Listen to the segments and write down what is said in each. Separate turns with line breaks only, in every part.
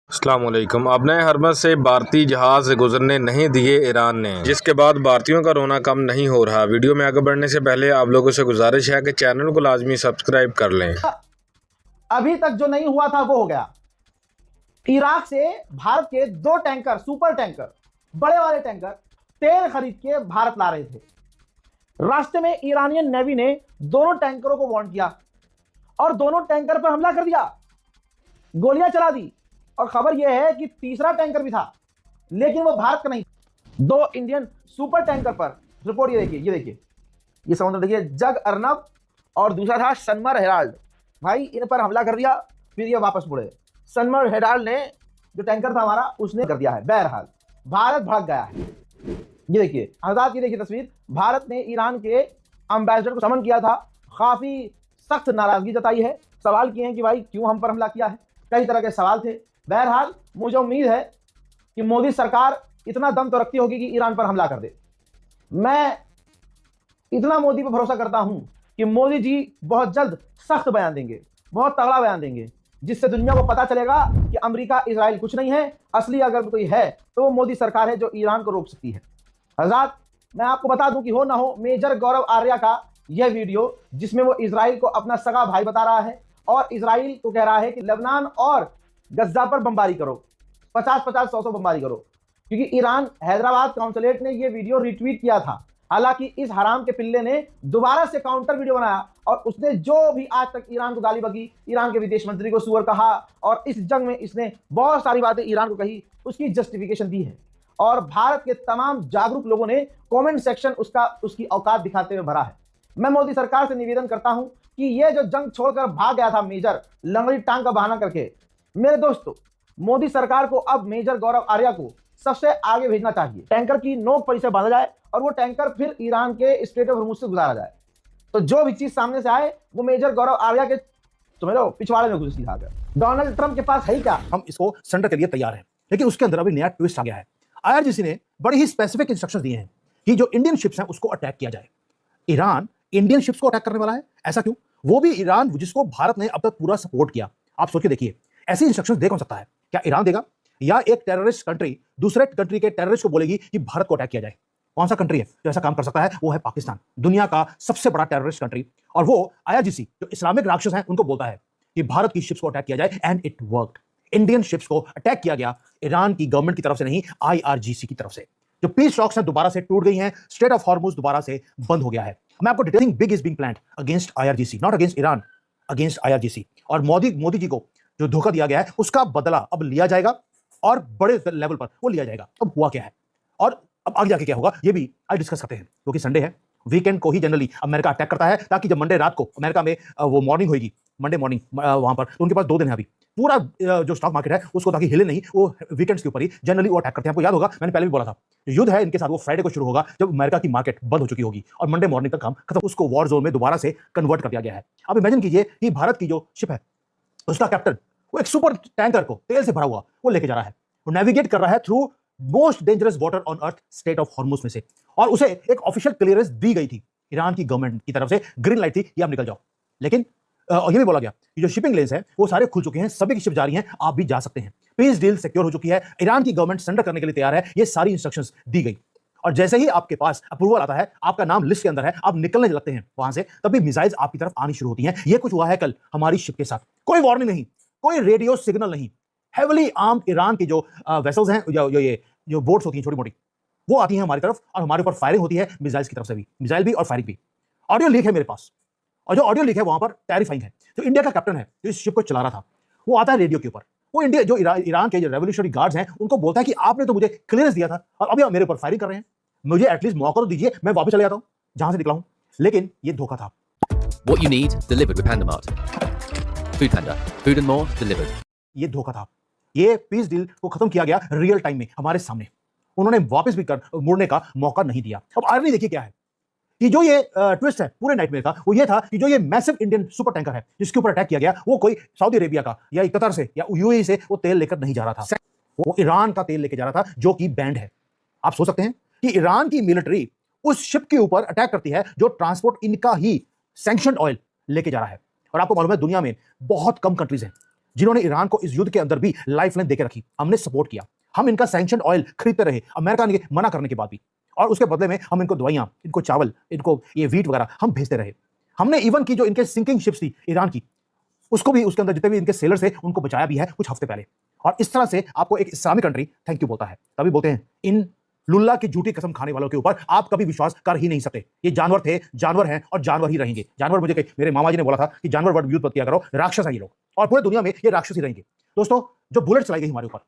अस्सलाम वालेकुम। अब नए हरमज से भारतीय जहाज से गुजरने नहीं दिए ईरान ने, जिसके बाद भारतीयों का रोना कम नहीं हो रहा। वीडियो में आगे बढ़ने से पहले आप लोगों से गुजारिश है कि चैनल को लाजमी सब्सक्राइब कर लें।
अभी तक जो नहीं हुआ था वो हो गया। इराक से भारत के 2 टैंकर, सुपर टैंकर, बड़े वाले टैंकर तेल खरीद के भारत ला रहे थे। रास्ते में ईरानियन नेवी ने दोनों टैंकरों को वार्न किया और दोनों टैंकर पर हमला कर दिया, गोलियां चला दी। और खबर यह है कि तीसरा टैंकर भी था, लेकिन वो भारत का नहीं। 2 इंडियन सुपर टैंकर पर रिपोर्ट ये देखिए, ये समुद्र देखिए, जग अर्नब और दूसरा था सनमर हेराल्ड। भाई इन पर हमला कर दिया, फिर ये वापस मुड़े। सनमर हेराल्ड ने, जो टैंकर था हमारा, उसने कर दिया है। बहरहाल भारत भड़क गया है। ये देखिए आजाद की, देखिए तस्वीर। भारत ने ईरान के एम्बेसडर को समन किया था, काफी सख्त नाराजगी जताई है, सवाल किए हैं कि भाई क्यों हम पर हमला किया है। कई तरह के सवाल थे। बहरहाल मुझे उम्मीद है कि मोदी सरकार इतना दम तो रखती होगी कि ईरान पर हमला कर दे। मैं इतना मोदी पर भरोसा करता हूं कि मोदी जी बहुत जल्द सख्त बयान देंगे, बहुत तगड़ा बयान देंगे, जिससे दुनिया को पता चलेगा कि अमेरिका इजराइल कुछ नहीं है। असली अगर कोई है तो वो मोदी सरकार है, जो ईरान को रोक सकती है। हज़रात, मैं आपको बता दूं कि हो ना हो, मेजर गौरव आर्या का यह वीडियो, जिसमें वो इजराइल को अपना सगा भाई बता रहा है और इजराइल को कह रहा है कि लेबनान और गज्जा पर बमबारी करो, 50-50, 100-100 बमबारी करो, क्योंकि ईरान हैदराबाद काउंसलेट ने यह वीडियो रिट्वीट किया था। हालांकि इस हराम के पिल्ले ने दोबारा से काउंटर वीडियो बनाया और उसने जो भी आज तक ईरान को गाली बकी, ईरान के विदेश मंत्री को सुअर कहा और इस जंग में इसने बहुत सारी बातें ईरान को कही, उसकी जस्टिफिकेशन दी है। और भारत के तमाम जागरूक लोगों ने कमेंट सेक्शन उसकी औकात दिखाते हुए भरा है। मैं मोदी सरकार से निवेदन करता हूं कि ये जो जंग छोड़कर भाग गया था मेजर, लंगड़ी टांग का बहाना करके, मेरे दोस्तों, मोदी सरकार को अब मेजर गौरव आर्या को सबसे आगे भेजना चाहिए। टैंकर की नोक पर इसे बांधा जाए और वो टैंकर फिर ईरान के स्ट्रेट ऑफ हॉर्मुज से गुजारा जाए। तो जो भी चीज सामने से आए वो मेजर गौरव आर्या के पिछवाड़े में घुस दिखा गया। डोनाल्ड ट्रंप के पास है ही क्या?
हम इसको सरेंडर के लिए तैयार हैं, लेकिन उसके अंदर अभी नया ट्विस्ट आ गया है। आईआरजीसी ने बड़ी ही स्पेसिफिक इंस्ट्रक्शंस दिए हैं कि जो इंडियन शिप्स हैं उसको अटैक किया जाए। ईरान इंडियन शिप्स को अटैक करने वाला है, ऐसा क्यों? वो भी ईरान जिसको भारत ने अब तक पूरा सपोर्ट किया। आप सोच के देखिए, ऐसी इंस्ट्रक्शंस दे कौन सकता है? क्या ईरान देगा, या एक टेररिस्ट कंट्री दूसरे कंट्री के टेररिस्ट को बोलेगी कि भारत को अटैक किया जाए? कौन सा कंट्री है जो ऐसा काम कर सकता है? वो है पाकिस्तान, दुनिया का सबसे बड़ा टेररिस्ट कंट्री। और वो आईआरजीसी, जो इस्लामिक राक्षस हैं, उनको बोलता है कि भारत की शिप्स को अटैक किया जाए, and it worked. Indian ships को अटैक किया गया, ईरान की गवर्नमेंट की तरफ से नहीं, आईआरजीसी की तरफ से। जो पीस टॉक्स हैं दोबारा से टूट गई हैं, स्ट्रेट ऑफ हॉर्मुज दोबारा से बंद हो गया है। मैं आपको detailing big is being planned against IRGC, not against Iran, against IRGC. और मोदी जी को जो धोखा दिया गया है उसका बदला अब लिया जाएगा और बड़े लेवल पर वो लिया जाएगा। अब हुआ क्या है और अब आगे जाके क्या होगा, ये भी आज डिस्कस करते हैं, क्योंकि संडे है। वीकेंड को ही जनरली अमेरिका अटैक करता है, ताकि जब मंडे रात को अमेरिका में वो मॉर्निंग होगी, मंडे मॉर्निंग वहां पर, तो उनके पास 2 दिन है अभी, पूरा जो स्टॉक मार्केट है उसको ताकि हिले नहीं, वो वीकेंड्स के ऊपर ही जनरली वो अटैक करते हैं। आपको याद होगा, मैंने पहले भी बोला था, युद्ध है इनके साथ वो फ्राइडे को शुरू होगा, जब अमेरिका की मार्केट बंद हो चुकी होगी और मंडे मॉर्निंग तक काम खत्म, उसको वॉर जोन में दोबारा से कन्वर्ट कर दिया गया है। अब इमेजिन कीजिए कि भारत की जो शिप है उसका कैप्टन वो एक सुपर टैंकर को तेल से भरा हुआ वो लेके जा रहा है, वो नेविगेट कर रहा है through most dangerous water on earth, straight of Hormuz में से, और उसे एक ऑफिशियल क्लियरेंस दी गई थी ईरान की गवर्नमेंट की तरफ से, ग्रीन लाइट थी कि आप निकल जाओ। लेकिन ये भी बोला गया कि जो शिपिंग लेन्स हैं वो सारे खुल चुके हैं, सभी की शिप जा रही हैं, आप भी जा सकते हैं, पीस डील सिक्योर हो चुकी है, ईरान की गवर्नमेंट सरेंडर करने के लिए तैयार है, ये सारी इंस्ट्रक्शंस दी गई। और जैसे ही आपके पास अप्रूवल आता है, आपका नाम लिस्ट के अंदर है, आप निकलने लगते हैं वहां से, तभी मिसाइल्स आपकी तरफ आनी शुरू होती हैं। ये कुछ हुआ है कल हमारी शिप के साथ, कोई वार्निंग नहीं, कोई रेडियो सिग्नल नहीं। हेविली आर्म्ड ईरान की जो वेसल्स हैं, जो बोट्स होती हैं छोटी मोटी, वो आती हैं हमारी तरफ और हमारे ऊपर फायरिंग होती है मिसाइल्स की तरफ से भी, मिसाइल भी और फायरिंग भी। ऑडियो लीक है मेरे पास, और जो ऑडियो लीक है वहां पर टेरिफाइंग है। जो इंडिया का कैप्टन है जो इस शिप को चला रहा था, वो आता है रेडियो के ऊपर, वो इंडिया जो ईरान के जो रेवोल्यूशनरी गार्ड्स हैं उनको बोलता है कि आपने तो मुझे क्लियरेंस दिया था और अभी आप मेरे ऊपर फायरिंग कर रहे हैं, मुझे एटलीस्ट मौका तो दीजिए, मैं वापस चले जाता हूं जहां से निकला हूं। लेकिन ये धोखा था।
What you need delivered with PandaMart. Food Panda. Food and more delivered.
ये धोखा था। ये पीस डील को खत्म किया गया रियल टाइम में हमारे सामने, उन्होंने वापस भी मुड़ने का मौका नहीं दिया। अब आर्मी देखिए क्या है कि जो ये ट्विस्ट है पूरे नाइटमेयर का, वो ये था कि जो ये मैसिव इंडियन सुपर टैंकर है जिसके ऊपर अटैक किया गया, वो कोई सऊदी अरेबिया का या कतर से या यूएई से वो तेल लेकर नहीं जा रहा था, वो ईरान का तेल लेकर जा रहा था, जो कि बैंड है। आप सोच सकते हैं कि ईरान की मिलिट्री उस शिप के ऊपर अटैक करती है जो ट्रांसपोर्ट इनका ही सैंक्शनड ऑयल लेके जा रहा है। और आपको मालूम है दुनिया में बहुत कम कंट्रीज हैं जिन्होंने ईरान को इस युद्ध के अंदर भी लाइफलाइन देके रखी। हमने सपोर्ट किया, हम इनका सैंक्शन ऑयल खरीदते रहे अमेरिका ने मना करने के बाद भी, और उसके बदले में हम इनको दवाइयां, इनको चावल, इनको ये वीट वगैरह हम भेजते रहे। हमने इवन की जो इनके सिंकिंग शिप्स थी ईरान की, उसको भी, उसके अंदर जितने भी इनके सेलर्स थे उनको बचाया भी है कुछ हफ्ते पहले। और इस तरह से आपको एक इस्लामिक कंट्री थैंक यू बोलता है। तभी बोलते हैं इन लुल्ला की झूठी कसम खाने वालों के ऊपर आप कभी विश्वास कर ही नहीं सकते। ये जानवर थे, जानवर हैं और जानवर ही रहेंगे। जानवर, मुझे मेरे मामा जी ने बोला था कि जानवर वर्ड यूज मत किया करो, राक्षस है ये लोग, और पूरे दुनिया में ये राक्षस ही रहेंगे। दोस्तों, जो बुलेट चलाई गई हमारे ऊपर,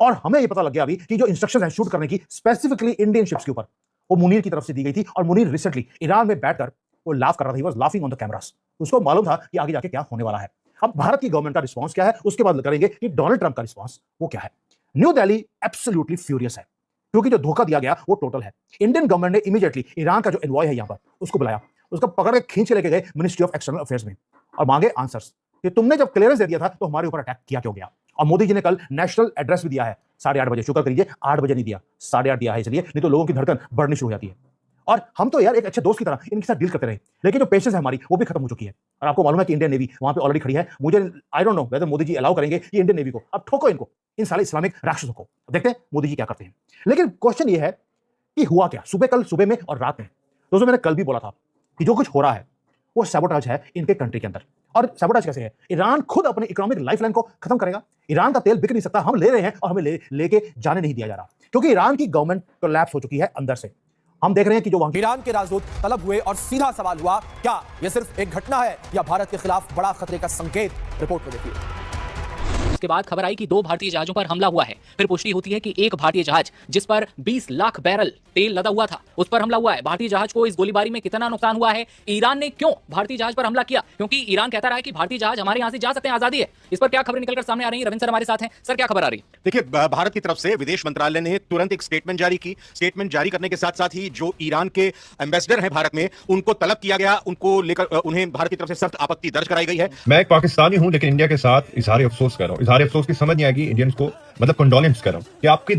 और हमें ये पता लग गया अभी कि जो इंस्ट्रक्शंस हैं शूट करने की स्पेसिफिकली इंडियन शिप्स के ऊपर, वो मुनीर की तरफ से दी गई थी। और मुनीर रिसेंटली ईरान में बैठकर वो लाफ कर रहा था, he was laughing on the cameras. उसको मालूम था कि आगे जाके क्या होने वाला है। अब भारत की गवर्नमेंट का रिस्पांस क्या है, उसके बाद करेंगे कि डोनाल्ड ट्रंप का रिस्पांस वो क्या है। न्यू दिल्ली एब्सोल्युटली फ्यूरियस है, क्योंकि जो धोखा दिया गया वो टोटल है। इंडियन गवर्नमेंट ने इमीडिएटली ईरान का जो एनवॉय है यहां पर, उसको बुलाया, उसको पकड़ के खींच के लेके गए मिनिस्ट्री ऑफ एक्सटर्नल अफेयर्स में, और मांगे आंसर्स कि तुमने जब क्लियरेंस दे दिया था तो हमारे ऊपर अटैक किया क्यों गया। और मोदी जी ने कल नेशनल एड्रेस भी दिया है 8:30 बजे, शुक्र करिए 8 बजे नहीं दिया, 8:30 दिया है, इसलिए नहीं तो लोगों की धड़कन बढ़नी शुरू हो जाती है। और हम तो यार एक अच्छे दोस्त की तरह इनके साथ डील करते रहे, लेकिन जो पेशेंस है हमारी वो भी खत्म हो चुकी है। और आपको मालूम है कि इंडियन नेवी वहां पे ऑलरेडी खड़ी है। मुझे I don't know whether Modi ji allow करेंगे कि इंडियन नेवी को, अब ठोको इनको, इन सारे इस्लामिक राक्षसों को। देखते हैं मोदी जी क्या करते हैं। लेकिन क्वेश्चन ये है कि हुआ क्या कल सुबह में और रात में। दोस्तों, मैंने कल भी बोला था कि जो कुछ हो रहा है वो सैबोटाज है इनके कंट्री के अंदर। और सैबोटाज कैसे है? ईरान खुद अपनी इकोनॉमिक लाइफलाइन को खत्म करेगा। ईरान का तेल बिक नहीं सकता, हम ले रहे हैं और हमें लेके जाने नहीं दिया जा रहा, क्योंकि ईरान की गवर्नमेंट कोलैप्स हो चुकी है अंदर से। हम देख रहे हैं कि जो वहां
ईरान के राजदूत तलब हुए और सीधा सवाल हुआ, क्या यह सिर्फ एक घटना है या भारत के खिलाफ बड़ा खतरे का संकेत? रिपोर्ट में देखिए।
उसके बाद खबर आई कि 2 भारतीय जहाजों पर हमला हुआ है। फिर पुष्टि होती है कि एक भारतीय जहाज जिस पर 20 लाख बैरल तेल लदा हुआ था, उस पर हमला हुआ है। भारतीय जहाज को इस गोलीबारी में कितना नुकसान हुआ है, ईरान ने क्यों भारतीय जहाज पर हमला किया, क्योंकि ईरान कहता रहा है कि भारतीय जहाज हमारे यहां से जा सकते हैं, आजादी है। इस पर क्या खबरें निकलकर सामने आ रही है? रविंद्र सर हमारे साथ हैं। सर, क्या खबर आ रही है?
देखिए, भारत की तरफ से विदेश मंत्रालय ने तुरंत एक स्टेटमेंट जारी की। स्टेटमेंट जारी करने के साथ साथ ही जो ईरान के एम्बेसडर हैं भारत में, उनको तलब किया गया, उनको लेकर उन्हें भारत की तरफ से सख्त आपत्ति दर्ज कराई गई है।
मैं एक पाकिस्तानी हूं, लेकिन इंडिया के साथ इजहार अफसोस कर रहा हूं। इजहार अफसोस की समझ नहीं आएगी इंडियंस को, मतलब कंडोलेंस कर रहा हूं कि आपकी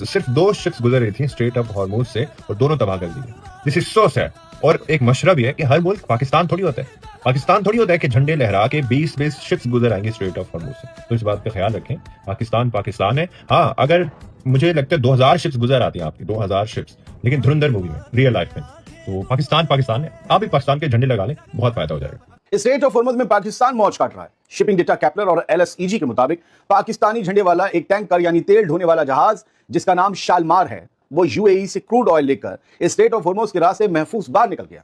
सिर्फ दो शिप्स गुजर रही थी स्ट्रेट ऑफ हॉर्मुज से, और दोनों तबाह कर दी। This is so sad. और एक मशरा भी है कि हर मुल्क पाकिस्तान थोड़ी होता है कि झंडे लहरा के 20 शिप्स गुजर आएंगे स्ट्रेट ऑफ हॉर्मुज से। तो इस बात का ख्याल रखें, पाकिस्तान है। हाँ, अगर मुझे लगता है 2000 शिप्स गुजर आती हैं आपकी, 2000 शिप्स, लेकिन धुरंधर मूवी में, रियल लाइफ में, तो पाकिस्तान है। आप भी पाकिस्तान के झंडे लगा लें, बहुत फायदा हो जाएगा।
स्ट्रेट ऑफ हॉर्मुज में पाकिस्तान मौज काट रहा है। शिपिंग डेटा कैपलर और LSEG के मुताबिक पाकिस्तानी झंडे वाला एक टैंकर यानी तेल ढोने वाला जहाज जिसका नाम शालमार है, वो UAE से क्रूड ऑयल लेकर स्ट्रेट ऑफ हॉर्मुज के रास्ते महफूज बाहर निकल गया।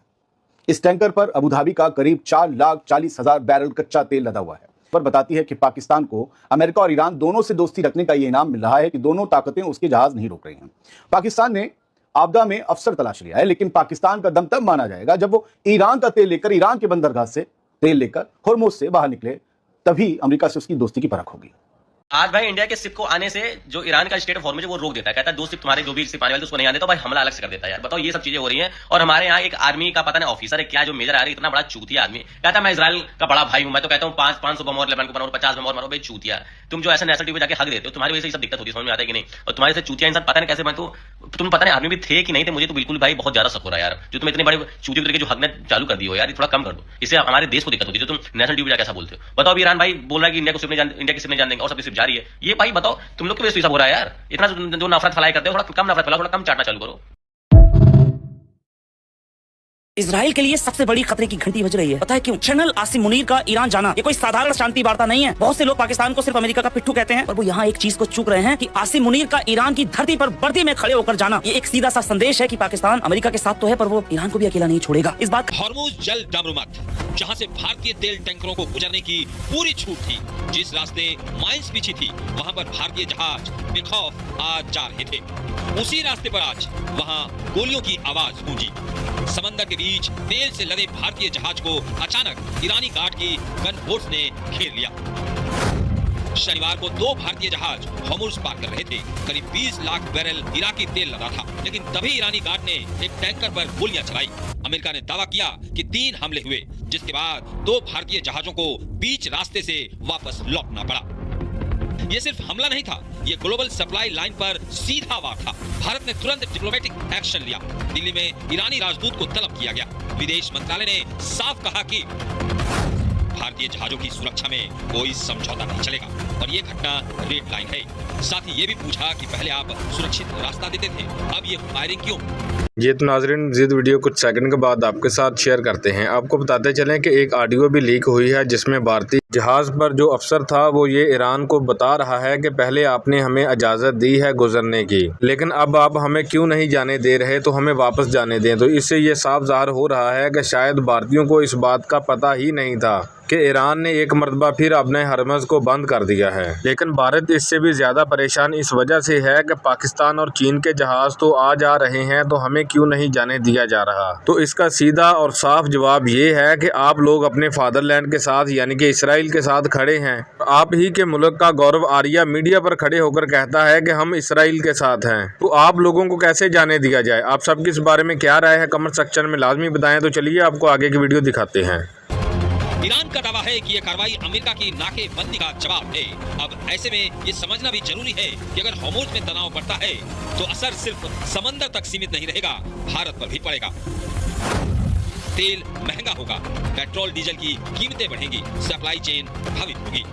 इस टैंकर पर अबू धाबी का करीब 4,40,000 बैरल कच्चा तेल लदा हुआ है। पर बताती है कि पाकिस्तान को अमेरिका और ईरान दोनों से दोस्ती रखने का यह इनाम मिल रहा है कि दोनों ताकतें उसके जहाज नहीं रोक रही हैं। पाकिस्तान ने आपदा में अफसर तलाश लिया है, लेकिन पाकिस्तान का दम तब माना जाएगा जब वो ईरान का तेल लेकर, ईरान के बंदरगाह से तेल लेकर हॉर्मुज से बाहर निकले, तभी अमेरिका से उसकी दोस्ती की परख होगी।
आज भाई इंडिया के शिप को आने से जो ईरान का स्टेट ऑफ हॉर्मुज है वो रोक देता है, कहता है 2 शिप तुम्हारे जो भी शिप आने वाले उसको नहीं आने, तो भाई हमला अलग से कर देता है। यार बताओ, ये सब चीजें हो रही हैं। और हमारे यहाँ एक आर्मी का पता नहीं ऑफिसर है क्या, जो मेजर आ रही है, इतना बड़ा चूतिया आदमी, कहता है मैं इजराइल का बड़ा भाई हूं। मैं तो कहता हूँ 500 बम और लेबनान को बनाओ, 50 बम और मारो। भाई चूतिया, तुम जो ऐसे नेशनल टीवी जाके हक देते हो, तुम्हारी वजह से सब दिक्कत होती है, समझ में आता है कि नहीं? और तुम्हारे से चूतिया इंसान पता नहीं कैसे, मैं तो तुम पता नहीं आर्मी भी थे कि नहीं थे, मुझे तो बिल्कुल भाई बहुत ज्यादा शक हो रहा है यार, जो तुम इतने बड़े चूतियों करके जो हकने चालू कर दी हो यार, ये थोड़ा कम कर दो, इससे हमारे देश को दिक्कत होती है। जो तुम नेशनल टीवी जाके ऐसा बोलते हो। बताओ, ईरान भाई बोल रहा है कि इंडिया की सिप नहीं जान देंगे और सबकी सिप जा रही है। ये भाई बताओ, तुम लोग की वजह से सब हो रहा है यार। इतना जो नफरत फैलाई करते हो, थोड़ा कम नफरत फैलाओ, थोड़ा कम चाटना चालू करो।
इजराइल के लिए सबसे बड़ी खतरे की घंटी बज रही है। पता है क्यों? जनरल आसिम मुनीर का ईरान जाना ये कोई साधारण शांति वार्ता नहीं है। बहुत से लोग पाकिस्तान को सिर्फ अमेरिका का पिट्ठू कहते हैं, पर वो यहाँ एक चीज को चूक रहे हैं कि आसिम मुनीर का ईरान की धरती पर वर्दी में खड़े होकर जाना ये एक सीधा सा संदेश है कि पाकिस्तान अमेरिका के साथ तो है, पर वो ईरान को भी अकेला नहीं छोड़ेगा। इस बात
हॉर्मुज जल डमरुमत, जहाँ से भारतीय तेल टैंकरों को गुजरने की पूरी छूट थी, जिस रास्ते माइंस बिछी थी, वहाँ पर भारतीय जहाज बेखौफ आज जा रहे थे। उसी रास्ते पर आज वहाँ गोलियों की आवाज गूंजी। समंदर के बीच तेल से लदे भारतीय जहाज को अचानक ईरानी गार्ड की गन फोर्स ने घेर लिया। शनिवार को 2 भारतीय जहाज हॉर्मुज पार कर रहे थे। करीब 20 लाख बैरल इराकी तेल लदा था, लेकिन तभी ईरानी गार्ड ने एक टैंकर पर गोलियां चलाई। अमेरिका ने दावा किया कि 3 हमले हुए, जिसके बाद 2 भारतीय जहाजों को बीच रास्ते से वापस लौटना पड़ा। ये सिर्फ हमला नहीं था, ये ग्लोबल सप्लाई लाइन पर सीधा वार था। भारत ने तुरंत डिप्लोमेटिक एक्शन लिया। दिल्ली में ईरानी राजदूत को तलब किया गया। विदेश मंत्रालय ने साफ कहा कि भारतीय जहाजों की सुरक्षा में कोई समझौता नहीं चलेगा और ये घटना रेड लाइन है। साथ ही ये भी पूछा कि पहले आप सुरक्षित रास्ता देते थे, अब ये फायरिंग क्यों?
ये तो नाजरीन मज़ीद वीडियो कुछ सेकंड के बाद आपके साथ शेयर करते हैं। आपको बताते चलें कि एक ऑडियो भी लीक हुई है जिसमें भारतीय जहाज़ पर जो अफसर था वो ये ईरान को बता रहा है कि पहले आपने हमें इजाज़त दी है गुजरने की, लेकिन अब आप हमें क्यों नहीं जाने दे रहे, तो हमें वापस जाने दें। तो इससे ये साफ ज़ाहिर हो रहा है कि शायद भारतीयों को इस बात का पता ही नहीं था कि ईरान ने एक मरतबा फिर अपने हरमज़ को बंद कर दिया है। लेकिन भारत इससे भी ज़्यादा परेशान इस वजह से है कि पाकिस्तान और चीन के जहाज़ तो आ जा रहे हैं, तो हमें क्यों नहीं जाने दिया जा रहा। तो इसका सीधा और साफ जवाब ये है कि आप लोग अपने फादरलैंड के साथ यानी कि इसराइल के साथ खड़े हैं। आप ही के मुल्क का गौरव आर्या मीडिया पर खड़े होकर कहता है कि हम इसराइल के साथ हैं, तो आप लोगों को कैसे जाने दिया जाए। आप सबकी इस बारे में क्या राय है कमेंट सेक्शन में लाजमी बताएं। तो चलिए आपको आगे की वीडियो दिखाते हैं।
ईरान का दावा है कि यह कार्रवाई अमेरिका की नाकेबंदी का जवाब है। अब ऐसे में ये समझना भी जरूरी है कि अगर हॉर्मुज़ में तनाव बढ़ता है तो असर सिर्फ समंदर तक सीमित नहीं रहेगा, भारत पर भी पड़ेगा। तेल महंगा होगा, पेट्रोल डीजल की कीमतें बढ़ेंगी, सप्लाई चेन प्रभावित होगी।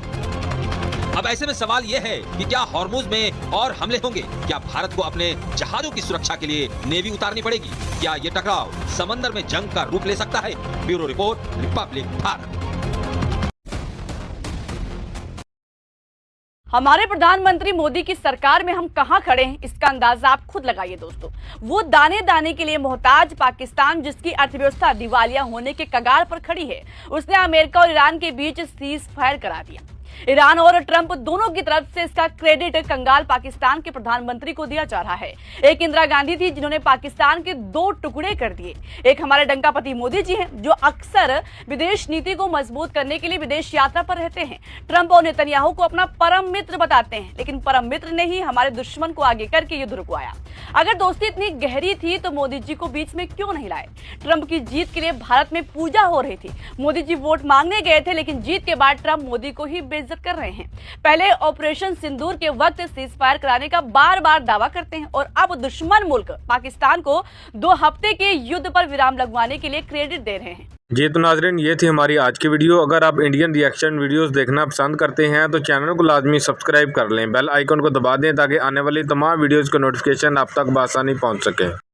अब ऐसे में सवाल यह है कि क्या हॉर्मुज़ में और हमले होंगे? क्या भारत को अपने जहाजों की सुरक्षा के लिए नेवी उतारनी पड़ेगी? क्या ये टकराव समंदर में जंग का रूप ले सकता है? Bureau report, Republic Bharat.
हमारे प्रधानमंत्री मोदी की सरकार में हम कहां खड़े हैं इसका अंदाजा आप खुद लगाइए दोस्तों। वो दाने दाने के लिए मोहताज पाकिस्तान, जिसकी अर्थव्यवस्था दिवालिया होने के कगार पर खड़ी है, उसने अमेरिका और ईरान के बीच सीज फायर करा दिया। ईरान और ट्रंप दोनों की तरफ से इसका क्रेडिट कंगाल पाकिस्तान के प्रधानमंत्री को दिया जा रहा है। एक इंदिरा गांधी थी जिन्होंने पाकिस्तान के 2 टुकड़े कर दिए। एक हमारे डंकापति मोदी जी हैं जो अक्सर विदेश नीति को मजबूत करने के लिए विदेश यात्रा पर रहते हैं। ट्रंप और नेतन्याहू को अपना परम मित्र बताते हैं, लेकिन परम मित्र ने ही हमारे दुश्मन को आगे करके युद्ध रुकवाया। अगर दोस्ती इतनी गहरी थी तो मोदी जी को बीच में क्यों नहीं लाए? ट्रंप की जीत के लिए भारत में पूजा हो रही थी। मोदी जी वोट मांगने गए थे, लेकिन जीत के बाद ट्रंप मोदी को ही बेइज्जत कर रहे हैं। पहले ऑपरेशन सिंदूर के वक्त सीज फायर कराने का बार बार दावा करते हैं और अब दुश्मन मुल्क पाकिस्तान को 2 हफ्ते के युद्ध पर विराम लगवाने के लिए क्रेडिट दे रहे हैं।
जी तो नाजरीन ये थी हमारी आज की वीडियो। अगर आप इंडियन रिएक्शन वीडियोस देखना पसंद करते हैं तो चैनल को लाजमी सब्सक्राइब कर लें, बेल आइकन को दबा दें ताकि आने वाली तमाम वीडियोस का नोटिफिकेशन आप तक बआसानी पहुंच सके।